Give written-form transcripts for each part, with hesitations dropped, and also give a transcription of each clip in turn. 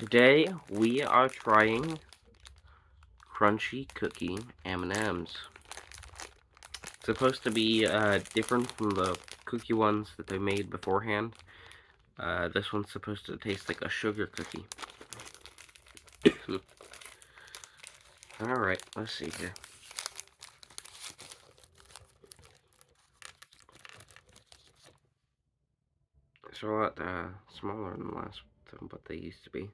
Today we are trying crunchy cookie M&Ms. Supposed to be different from the cookie ones that they made beforehand. This one's supposed to taste like a sugar cookie. Alright, let's see here. It's a lot smaller than what they used to be.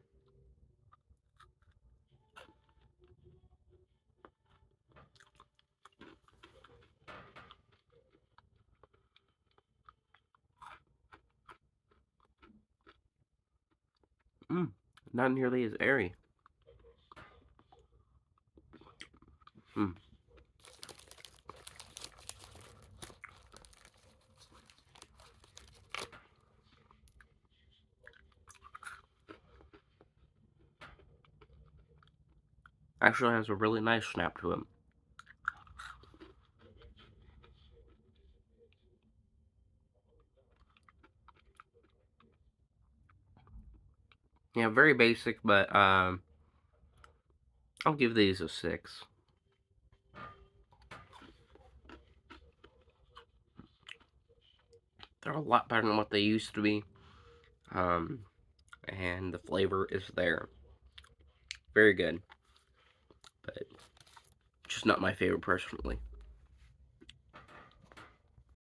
Not nearly as airy. Mmm. Actually has a really nice snap to it. Yeah, very basic, but I'll give these a 6. They're a lot better than what they used to be. And the flavor is there. Very good. But just not my favorite personally.